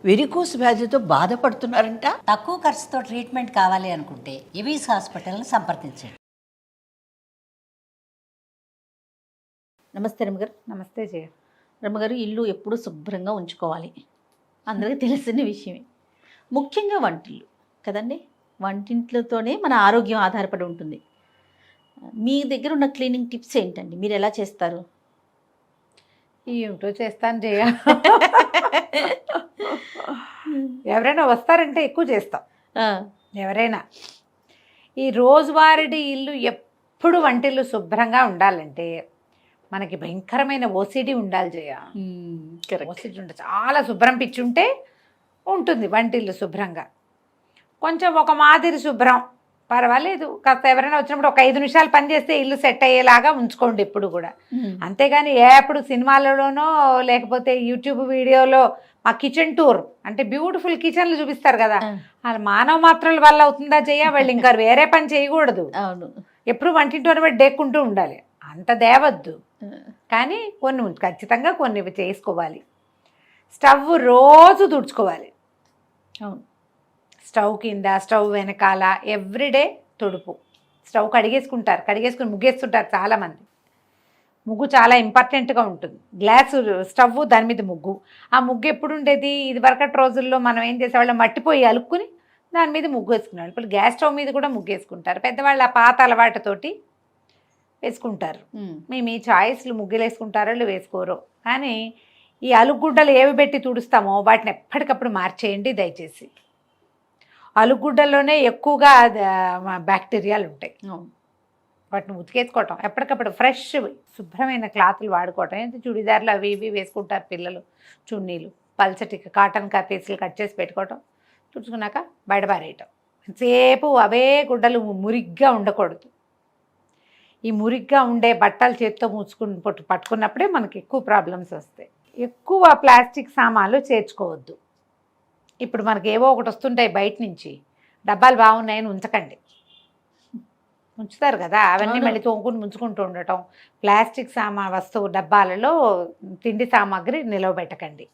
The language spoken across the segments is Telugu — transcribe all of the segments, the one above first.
వెరికోస్ వ్యాధితో బాధపడుతున్నారంట. తక్కువ ఖర్చుతో ట్రీట్మెంట్ కావాలి అనుకుంటే ఎవిస్ హాస్పిటల్ని సంప్రదించండి. నమస్తే రమ్మగారు. నమస్తే జయ. రమ్మగారు, ఇల్లు ఎప్పుడు శుభ్రంగా ఉంచుకోవాలి, అందరికీ తెలిసిన విషయమే. ముఖ్యంగా వంటిల్లు కదండి, వంటింట్లతోనే మన ఆరోగ్యం ఆధారపడి ఉంటుంది. మీ దగ్గర ఉన్న క్లీనింగ్ టిప్స్ ఏంటండి? మీరు ఎలా చేస్తారు? ఏమిటో చేస్తాను జయ. ఎవరైనా వస్తారంటే ఎక్కువ చేస్తాం. ఎవరైనా ఈ రోజువారీ ఇల్లు ఎప్పుడు వంటిల్లు శుభ్రంగా ఉండాలంటే మనకి భయంకరమైన ఓసిడి ఉండాలి జయ. ఓసిడి ఉంటే చాలా శుభ్రం పిచ్చుంటే ఉంటుంది వంటిల్లు శుభ్రంగా. కొంచెం ఒక మాదిరి శుభ్రం పర్వాలేదు, కాస్త ఎవరైనా వచ్చినప్పుడు ఒక 5 నిమిషాలు పని చేస్తే ఇల్లు సెట్ అయ్యేలాగా ఉంచుకోండి ఎప్పుడు కూడా. అంతేగాని ఎప్పుడు సినిమాలలోనో లేకపోతే యూట్యూబ్ వీడియోలో మా కిచెన్ టూర్ అంటే బ్యూటిఫుల్ కిచెన్లు చూపిస్తారు కదా, అది మానవ మాత్రల వల్ల అవుతుందా జయ? వాళ్ళు ఇంకా వేరే పని చేయకూడదు. అవును, ఎప్పుడు వంటింటోని బట్టి డేక్కుంటూ ఉండాలి, అంత దేవద్దు. కానీ కొన్ని ఖచ్చితంగా కొన్ని చేసుకోవాలి. స్టవ్ రోజు తుడుచుకోవాలి. అవును, స్టవ్ కింద, స్టవ్ వెనకాల ఎవ్రీడే తుడుపు. స్టవ్ కడిగేసుకుని ముగ్గేస్తుంటారు చాలామంది. ముగ్గు చాలా ఇంపార్టెంట్గా ఉంటుంది. గ్లాసు స్టవ్, దాని మీద ముగ్గు. ఆ ముగ్గు ఎప్పుడు ఉండేది? ఇది వరకటి రోజుల్లో మనం ఏం చేసేవాళ్ళం, మట్టిపోయి అలుక్కుని దాని మీద ముగ్గు వేసుకునేవాళ్ళు. ఇప్పుడు గ్యాస్ స్టవ్ మీద కూడా ముగ్గు వేసుకుంటారు. పెద్దవాళ్ళు ఆ పాత అలవాటుతోటి వేసుకుంటారు. మీ చాయిస్లు ముగ్గులు వేసుకుంటారో వేసుకోరో, కానీ ఈ అలుగుడ్డలు ఏవి పెట్టి తుడుస్తామో వాటిని ఎప్పటికప్పుడు మార్చేయండి దయచేసి. అలుగుడ్డల్లోనే ఎక్కువగా బ్యాక్టీరియాలు ఉంటాయి. వాటిని ఉతికేసుకోవటం, ఎప్పటికప్పుడు ఫ్రెష్ శుభ్రమైన క్లాతులు వాడుకోవటం. ఏంటి చుడిదార్లు అవి ఇవి వేసుకుంటారు పిల్లలు, చున్నీలు, పల్చటి కాటన్ పీసులు కట్ చేసి పెట్టుకోవటం, తుడుచుకున్నాక బయటపారేయటం. సేపు అవే గుడ్డలు మురిగ్గా ఉండకూడదు. ఈ మురిగ్గా ఉండే బట్టలు చేత్తో పట్టుకున్నప్పుడే మనకి ఎక్కువ ప్రాబ్లమ్స్ వస్తాయి. ఎక్కువ ప్లాస్టిక్ సామాన్లు చేర్చుకోవద్దు. ఇప్పుడు మనకి ఏవో ఒకటి వస్తుంటాయి బయట నుంచి, డబ్బాలు బాగున్నాయని ఉంచకండి. ఉంచుతారు కదా, అవన్నీ మళ్ళీ తోముకుని ముంచుకుంటూ ఉండటం. ప్లాస్టిక్ వస్తువు డబ్బాలలో తిండి సామాగ్రి నిలవబెట్టకండి.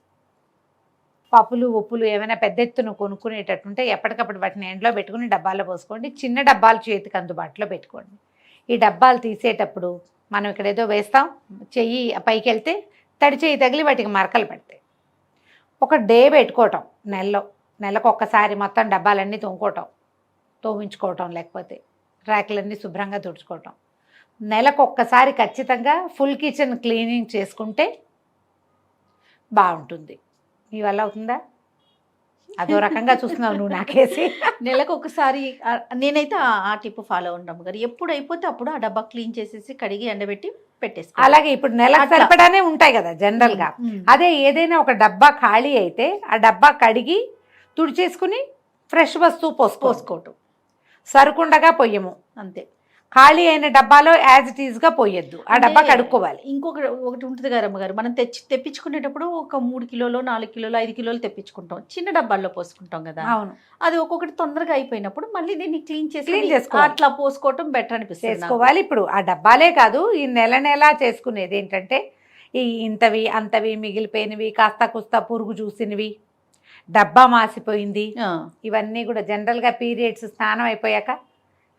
పప్పులు ఉప్పులు ఏమైనా పెద్ద ఎత్తున కొనుక్కునేటట్టుంటే ఎప్పటికప్పుడు వాటిని ఎండలో పెట్టుకుని డబ్బాలో పోసుకోండి. చిన్న డబ్బాలు చేతికి అందుబాటులో పెట్టుకోండి. ఈ డబ్బాలు తీసేటప్పుడు మనం ఇక్కడ ఏదో వేస్తాం, చెయ్యి పైకి వెళ్తే తడి చెయ్యి తగిలి వాటికి మరకలు పడతాయి. ఒక డే పెట్టుకోవటం, నెలకు ఒక్కసారి మొత్తం డబ్బాలన్నీ తోమించుకోవటం, లేకపోతే ర్యాకులన్నీ శుభ్రంగా తుడుచుకోవటం. నెలకు ఒక్కసారి ఖచ్చితంగా ఫుల్ కిచెన్ క్లీనింగ్ చేసుకుంటే బాగుంటుంది. మీ వల్ల అవుతుందా? అదో రకంగా చూస్తున్నావు నువ్వు నాకేసి. నెలకు ఒకసారి నేనైతే ఆ టిప్ ఫాలో ఉంటాము గారు. ఎప్పుడు అయిపోతే అప్పుడు ఆ డబ్బా క్లీన్ చేసేసి కడిగి ఎండబెట్టి పెట్టేసి. అలాగే ఇప్పుడు నెలకు సరిపడానే ఉంటాయి కదా జనరల్గా. అదే ఏదైనా ఒక డబ్బా ఖాళీ అయితే ఆ డబ్బా కడిగి తుడిచేసుకుని ఫ్రెష్ వస్తువు పోసుకోవటం. సరుకుండగా పొయ్యము అంతే. ఖాళీ అయిన డబ్బాలో యాజ్ ఇట్ ఈజ్గా పోయొద్దు, ఆ డబ్బా కడుక్కోవాలి. ఒకటి ఉంటుంది గారు అమ్మగారు, మనం తెప్పించుకునేటప్పుడు ఒక 3 కిలోలు 4 కిలోలు 5 కిలోలు తెప్పించుకుంటాం, చిన్న డబ్బాల్లో పోసుకుంటాం కదా. అవును, అది ఒక్కొక్కటి తొందరగా అయిపోయినప్పుడు మళ్ళీ దీన్ని క్లీన్ చేసుకోవాలి. అట్లా పోసుకోవటం బెటర్ అనిపిస్తుంది. చేసుకోవాలి. ఇప్పుడు ఆ డబ్బాలే కాదు, ఈ నెల చేసుకునేది ఏంటంటే ఈ ఇంతవి అంతవి మిగిలిపోయినవి, కాస్త కుస్తా పురుగు చూసినవి, డబ్బా మాసిపోయింది, ఇవన్నీ కూడా జనరల్గా పీరియడ్స్ స్నానం అయిపోయాక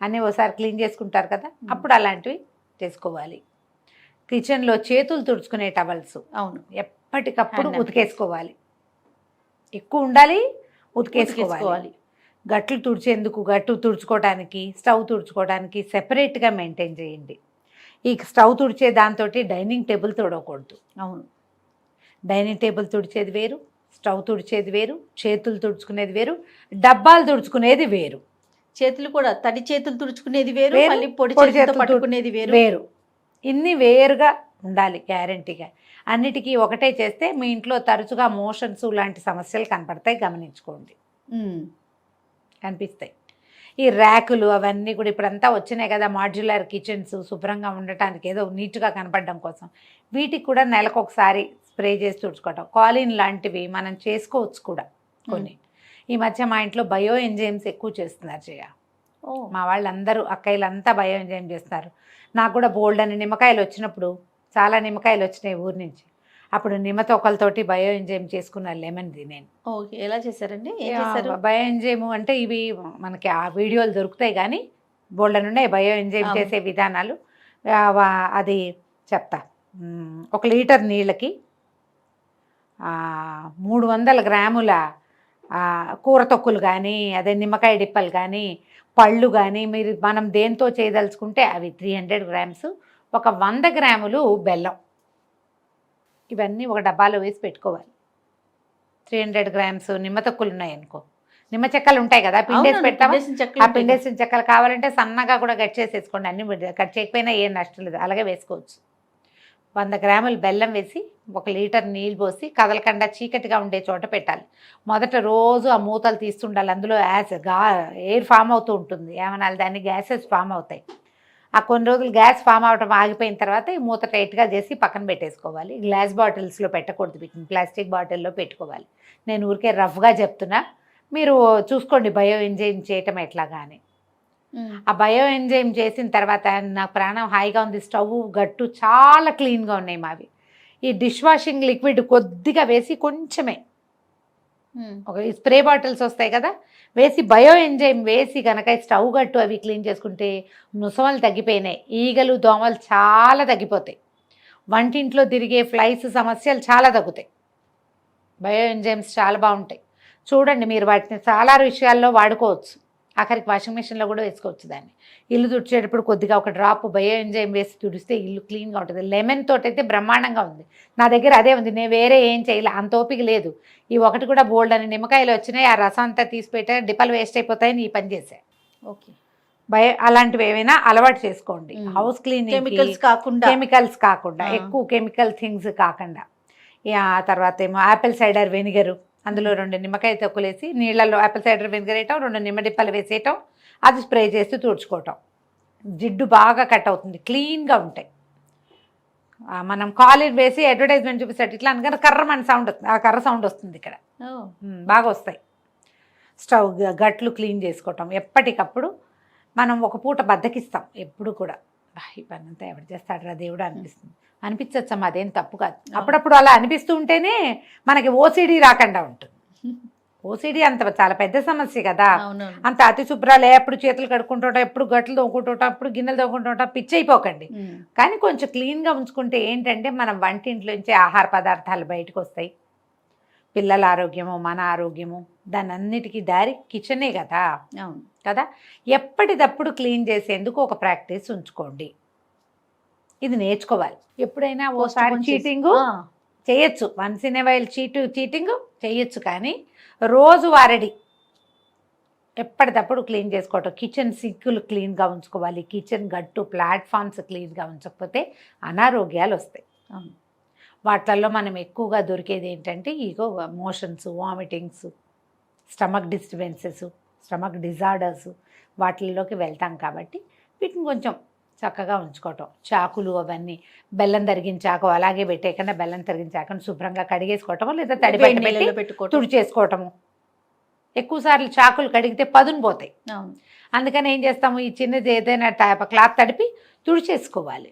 అన్నీ ఒకసారి క్లీన్ చేసుకుంటారు కదా, అప్పుడు అలాంటివి చేసుకోవాలి. కిచెన్లో చేతులు తుడుచుకునే టవల్స్ అవును ఎప్పటికప్పుడు ఉతికేసుకోవాలి. ఎక్కువ ఉండాలి, ఉతికేసుకోవాలి. గట్లు తుడుచుకోవడానికి, స్టవ్ తుడుచుకోవడానికి సెపరేట్గా మెయింటైన్ చేయండి. ఈ స్టవ్ తుడిచే దాంతో డైనింగ్ టేబుల్ తుడవకూడదు. అవును, డైనింగ్ టేబుల్ తుడిచేది వేరు, స్టవ్ తుడిచేది వేరు, చేతులు తుడుచుకునేది వేరు, డబ్బాలు తుడుచుకునేది వేరు. చేతులు కూడా తడి చేతులు తుడుచుకునేది వేరు, మళ్ళీ పొడి చేతులు పట్టుకునేది వేరు. ఇన్ని వేరుగా ఉండాలి గ్యారంటీగా. అన్నిటికీ ఒకటే చేస్తే మీ ఇంట్లో తరచుగా మోషన్స్ లాంటి సమస్యలు కనపడతాయి, గమనించుకోండి. కనిపిస్తాయి. ఈ ర్యాకులు అవన్నీ కూడా ఇప్పుడంతా వచ్చినాయి కదా, మాడ్యులర్ కిచెన్స్ శుభ్రంగా ఉండటానికి, ఏదో నీట్గా కనపడడం కోసం. వీటికి కూడా నెలకు ఒకసారి స్ప్రే చేసి తుడుచుకోవటం. కాలిన్ లాంటివి మనం చేసుకోవచ్చు కూడా కొన్ని. ఈ మధ్య మా ఇంట్లో బయో ఎంజైమ్స్ ఎక్కువ చేస్తున్నారు జయ. మా వాళ్ళందరూ అక్కయ్యలంతా బయో ఎంజైమ్ చేస్తున్నారు. నాకు కూడా బోల్డ్ అని నిమ్మకాయలు వచ్చినప్పుడు, చాలా నిమ్మకాయలు వచ్చినాయి ఊరి నుంచి, అప్పుడు నిమ్మతోకలతోటి బయో ఎంజైమ్ చేసుకున్న లెమన్ది నేను. ఓకే, ఎలా చేశారండి? ఏం చేశారు? బయో ఎంజైమ్ అంటే ఇవి మనకి ఆ వీడియోలు దొరుకుతాయి, కానీ బోల్డెన్ ఉన్నాయి బయో ఎంజైమ్ చేసే విధానాలు. అది చెప్తా. 1 లీటర్ నీళ్ళకి 300 గ్రాముల కూర తొక్కులు కానీ, అదే నిమ్మకాయ డిప్పలు కానీ, పళ్ళు కానీ, మనం దేంతో చేయదలుచుకుంటే అవి 300 గ్రామ్స్, ఒక 100 గ్రాములు బెల్లం, ఇవన్నీ ఒక డబ్బాలో వేసి పెట్టుకోవాలి. 300 గ్రామ్స్ నిమ్మ తొక్కులు ఉన్నాయనుకో, నిమ్మ చెక్కలు ఉంటాయి కదా, పిండేసి పెట్టావా, ఆ పిండేసిన చెక్కలు కావాలంటే సన్నగా కూడా కట్ చేసేసుకోండి. అన్ని కట్ చేయకపోయినా ఏం నష్టం లేదు, అలాగే వేసుకోవచ్చు. 100 గ్రాములు బెల్లం వేసి 1 లీటర్ నీళ్ళు పోసి కదలకుండా చీకటిగా ఉండే చోట పెట్టాలి. మొదట రోజు ఆ మూతలు తీస్తుండాలి. అందులో ఎయిర్ ఫామ్ అవుతూ ఉంటుంది, ఏమనాలి దాన్ని, గ్యాసెస్ ఫామ్ అవుతాయి. ఆ కొన్ని రోజులు గ్యాస్ ఫామ్ అవటం ఆగిపోయిన తర్వాత ఈ మూత టైట్గా చేసి పక్కన పెట్టేసుకోవాలి. గ్లాస్ బాటిల్స్లో పెట్టకూడదు, ప్లాస్టిక్ బాటిల్లో పెట్టుకోవాలి. నేను ఊరికే రఫ్గా చెప్తున్నా, మీరు చూసుకోండి బయో ఎంజైమ్ చేయటం ఎట్లాగా అని. ఆ బయో ఎంజైమ్ చేసిన తర్వాత నాకు ప్రాణం హాయిగా ఉంది. స్టవ్ గట్టు చాలా క్లీన్గా ఉన్నాయి మావి. ఈ డిష్ వాషింగ్ లిక్విడ్ కొద్దిగా వేసి, కొంచెమే ఒక స్ప్రే బాటిల్స్ వస్తాయి కదా, వేసి బయో ఎంజైమ్ వేసి కనుక స్టవ్ గట్టు అవి క్లీన్ చేసుకుంటే ముసమలు తగ్గిపోయినాయి, ఈగలు దోమలు చాలా తగ్గిపోతాయి, వంటింట్లో తిరిగే ఫ్లైస్ సమస్యలు చాలా తగ్గుతాయి. బయో ఎంజైమ్స్ చాలా బాగుంటాయి. చూడండి, మీరు వాటిని చాలా విషయాల్లో వాడుకోవచ్చు. ఆఖరికి వాషింగ్ మిషన్లో కూడా వేసుకోవచ్చు దాన్ని. ఇల్లు తుడిచేటప్పుడు కొద్దిగా ఒక డ్రాప్ బయో ఎంజైమ్ వేసి తుడిస్తే ఇల్లు క్లీన్గా ఉంటుంది. లెమన్ తోటి అయితే బ్రహ్మాండంగా ఉంది. నా దగ్గర అదే ఉంది, నేను వేరే ఏం చేయలే, అంత ఓపిక లేదు. ఈ ఒకటి కూడా బోల్డ్ అని నిమ్మకాయలు వచ్చినాయి, ఆ రసం అంతా తీసి పెట్టా, డిప్పలు వేస్ట్ అయిపోతాయని ఈ పని చేశా. ఓకే, అలాంటివి ఏమైనా అలవాటు చేసుకోండి. హౌస్ క్లీనింగ్ కెమికల్స్ కాకుండా ఎక్కువ కెమికల్ థింగ్స్ కాకుండా. తర్వాత ఏమో యాపిల్ సైడర్ వెనిగరు, అందులో 2 నిమ్మకాయ తొక్కులేసి నీళ్ళల్లో యాపిల్ సైడర్ వెనిగర్ వేయటం, 2 నిమ్మ డిప్పలు వేసేయటం, అది స్ప్రే చేసి తుడుచుకోవటం. జిడ్డు బాగా కట్ అవుతుంది, క్లీన్గా ఉంటాయి. మనం కాలర్ వేసి అడ్వర్టైజ్మెంట్ చూపిస్తాడు ఇట్లా అందుకని కర్రమని సౌండ్ వస్తుంది, ఆ కర్ర సౌండ్ వస్తుంది ఇక్కడ, బాగా వస్తాయి. స్టవ్ గట్లు క్లీన్ చేసుకోవటం ఎప్పటికప్పుడు. మనం ఒక పూట బద్దకిస్తాం ఎప్పుడు కూడా, ఈ పని అంతా ఎవరు చేస్తాడరా దేవుడు అనిపిస్తుంది. అనిపించచ్చమ్మా, అదేం తప్పు కాదు. అప్పుడప్పుడు అలా అనిపిస్తూ ఉంటేనే మనకి ఓసిడి రాకుండా ఉంటుంది. ఓసిడి అంత చాలా పెద్ద సమస్య కదా, అంత అతి శుభ్రాలు, ఎప్పుడు చేతులు కడుక్కుంటుంటాం, ఎప్పుడు గట్లు తోముకుంటుంటాం, ఎప్పుడు గిన్నెలు తోముకుంటుంటాం, పిచ్చి అయిపోకండి. కానీ కొంచెం క్లీన్గా ఉంచుకుంటే ఏంటంటే మనం వంటింట్లోంచి ఆహార పదార్థాలు బయటకు వస్తాయి. పిల్లల ఆరోగ్యము, మన ఆరోగ్యము, దాని అన్నిటికీ దారి కిచెనే కదా. కదా, ఎప్పటికప్పుడు క్లీన్ చేసేందుకు ఒక ప్రాక్టీస్ ఉంచుకోండి. ఇది నేర్చుకోవాలి. ఎప్పుడైనా ఓసారి చీటింగ్ చేయొచ్చు, once in a while cheating చేయొచ్చు, కానీ రోజు వారడి ఎప్పటికప్పుడు క్లీన్ చేసుకోవటం. కిచెన్ సింకులు క్లీన్గా ఉంచుకోవాలి, కిచెన్ గట్టు ప్లాట్ఫామ్స్ క్లీన్గా ఉంచకపోతే అనారోగ్యాలు వస్తాయి. వాటిల్లో మనం ఎక్కువగా దొరికేది ఏంటంటే ఇగో motions, vomitings, stomach disturbances, stomach disorders, వాటిల్లోకి వెళ్తాం. కాబట్టి వీటిని కొంచెం చక్కగా ఉంచుకోవటం. చాకులు అవన్నీ, బెల్లం తరిగిన చాకు అలాగే పెట్టేకన్నా బెల్లం తరిగిన చాకుని శుభ్రంగా కడిగేసుకోవటము, లేదా తడిపెట్టి తుడిచేసుకోవటము. ఎక్కువసార్లు చాకులు కడిగితే పదును పోతాయి. అందుకని ఏం చేస్తాము, ఈ చిన్నది ఏదైనా క్లాత్ తడిపి తుడిచేసుకోవాలి.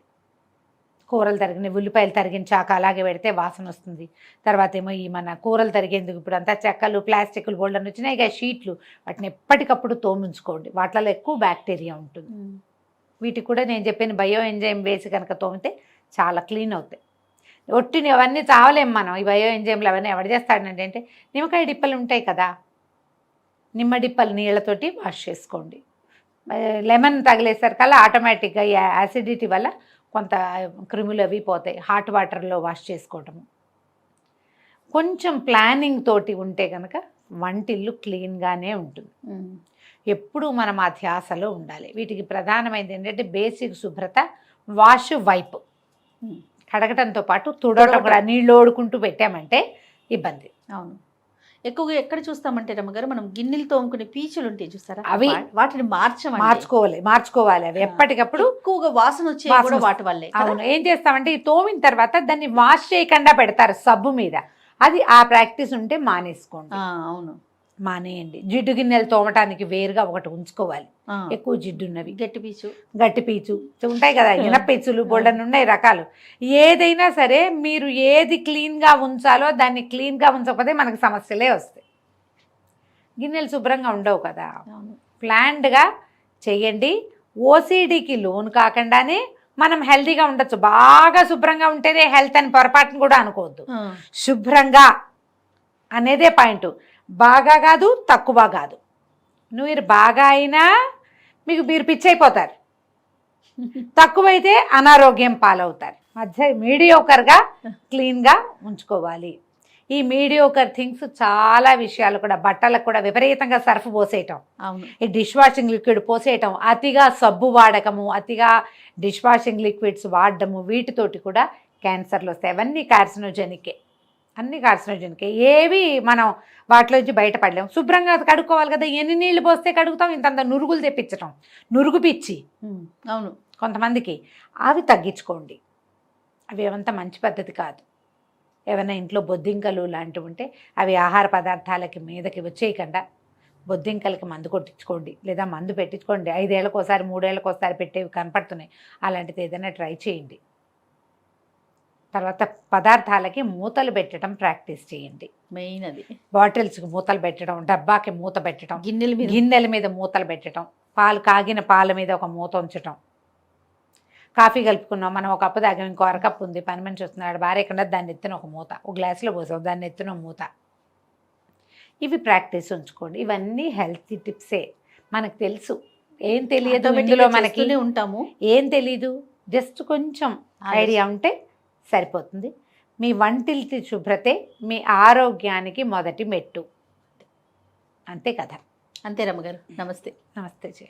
కూరలు తరిగిన, ఉల్లిపాయలు తరిగిన చాకు అలాగే పెడితే వాసన వస్తుంది. తర్వాత ఏమో ఈ మన కూరలు తరిగేందుకు ఇప్పుడు అంతా చెక్కలు, ప్లాస్టిక్లు బోల్డన్ వచ్చినాయి, ఇక షీట్లు, వాటిని ఎప్పటికప్పుడు తోముంచుకోండి. వాటిలో ఎక్కువ బ్యాక్టీరియా ఉంటుంది. వీటికి కూడా నేను చెప్పిన బయో ఎంజైమ్ వేసి కనుక తోమితే చాలా క్లీన్ అవుతాయి. ఒట్టిని అవన్నీ చావలేము మనం, ఈ బయో ఎంజైమ్లు అవన్నీ ఎవరు చేస్తాడంటే అంటే నిమ్మకాయ డిప్పలు ఉంటాయి కదా, నిమ్మ డిప్పలు నీళ్ళతోటి వాష్ చేసుకోండి. లెమన్ తగిలేసరికల్లా ఆటోమేటిక్గా ఈ యాసిడిటీ వల్ల కొంత క్రిములు అవి పోతాయి. హాట్ వాటర్లో వాష్ చేసుకోవటము. కొంచెం ప్లానింగ్ తోటి ఉంటే కనుక వంటిల్లు క్లీన్గానే ఉంటుంది. ఎప్పుడు మనం ఆ ధ్యాసలో ఉండాలి. వీటికి ప్రధానమైనది ఏంటంటే బేసిక్ శుభ్రత, వాష్, వైప్, కడగటంతో పాటు తుడవటం కూడా. నీళ్ళు ఓడుకుంటూ పెట్టామంటే ఇబ్బంది. అవును, ఎక్కువగా ఎక్కడ చూస్తామంటే రమ్మగారు, మనం గిన్నెలు తోముకునే పీచులు ఉంటాయి చూస్తారా, అవి వాటిని మార్చుకోవాలి. అవి ఎప్పటికప్పుడు ఎక్కువగా వాసన వచ్చే కూడా వాటి వల్లే. అవును, ఏం చేస్తామంటే ఈ తోమిన తర్వాత దాన్ని వాష్ చేయకుండా పెడతారు సబ్బు మీద, అది ఆ ప్రాక్టీస్ ఉంటే మానేసుకోండి. అవును, మానేయండి. జిడ్డు గిన్నెలు తోమటానికి వేరుగా ఒకటి ఉంచుకోవాలి, ఆ, ఎక్కువ జిడ్డు ఉన్నవి. గట్టి పీచు. గట్టి పీచు ఉంటాయి కదా, ఇనపీచులు బొళ్ళని ఉన్నాయి రకాలు. ఏదైనా సరే మీరు ఏది క్లీన్గా ఉంచాలో దాన్ని క్లీన్గా ఉంచకపోతే మనకు సమస్యలే వస్తాయి. గిన్నెలు శుభ్రంగా ఉండవు కదా. అవును. ప్లాన్డ్గా చేయండి. ఓసిడికి లోన్ కాకుండానే మనం హెల్తీగా ఉండొచ్చు. బాగా శుభ్రంగా ఉంటేనే హెల్త్ అని పొరపాటును కూడా అనుకోవద్దు. ఆ, శుభ్రంగా అనేదే పాయింట్. బాగా కాదు, తక్కువ కాదు. మీరు బాగా అయినా మీరు పిచ్చైపోతారు, తక్కువైతే అనారోగ్యం పాలవుతారు. మధ్య మీడియోకర్గా క్లీన్గా ఉంచుకోవాలి. ఈ మీడియోకర్ థింగ్స్ చాలా విషయాలు కూడా, బట్టలకు కూడా విపరీతంగా సర్ఫ్ పోసేయటం, అవును. ఈ డిష్ వాషింగ్ లిక్విడ్ పోసేయటం, అతిగా సబ్బు వాడకము, అతిగా డిష్ వాషింగ్ లిక్విడ్స్ వాడడము, వీటితోటి కూడా క్యాన్సర్లు వస్తాయి. అవన్నీ కార్సినోజెనికే, అన్ని కార్సినోజెనికే. ఏవి మనం వాటిలోంచి బయటపడలేము. శుభ్రంగా కడుక్కోవాలి కదా. ఎన్ని నీళ్లు పోస్తే కడుగుతాం? ఇంతంత నురుగులు తెప్పించటం, నురుగు పిచ్చి అవును. కొంతమందికి. అవి తగ్గించుకోండి. అవి ఏమంత మంచి పద్ధతి కాదు. ఏమైనా ఇంట్లో బొద్దింకలు లాంటివి ఉంటే అవి ఆహార పదార్థాలకి మీదకి వచ్చేయకుండా బొద్దింకలకి మందు కొట్టించుకోండి, లేదా మందు పెట్టించుకోండి. 5 ఏళ్ళకోసారి 3 ఏళ్ళకోసారి పెట్టేవి కనపడుతున్నాయి, అలాంటిది ఏదైనా ట్రై చేయండి. తర్వాత పదార్థాలకి మూతలు పెట్టడం ప్రాక్టీస్ చేయండి. మెయిన్ అది. బాటిల్స్కి మూతలు పెట్టడం, డబ్బాకి మూత పెట్టడం, గిన్నెల మీద మూతలు పెట్టడం, కాగిన పాల మీద ఒక మూత ఉంచటం. కాఫీ కలుపుకున్నాం, మనం ఒక కప్పు తాగాం, ఇంకో అరకప్పు ఉంది, పని మనిషి వస్తున్నాడు, భార్య ఎక్కడ, దాన్ని ఎత్తున ఒక మూత, ఒక గ్లాసులో పోసాం, దాన్ని ఎత్తున మూత. ఇవి ప్రాక్టీస్ ఉంచుకోండి. ఇవన్నీ హెల్తీ టిప్సే. మనకు తెలుసు, ఏం తెలియదు ఇందులో మనకి, ఉంటాము. ఏం తెలీదు, జస్ట్ కొంచెం ఐడియా ఉంటే సరిపోతుంది. మీ వంటిల్తి శుభ్రతే మీ ఆరోగ్యానికి మొదటి మెట్టు. అంతే కదా. అంతే రమ్మగారు. నమస్తే. నమస్తే జయ.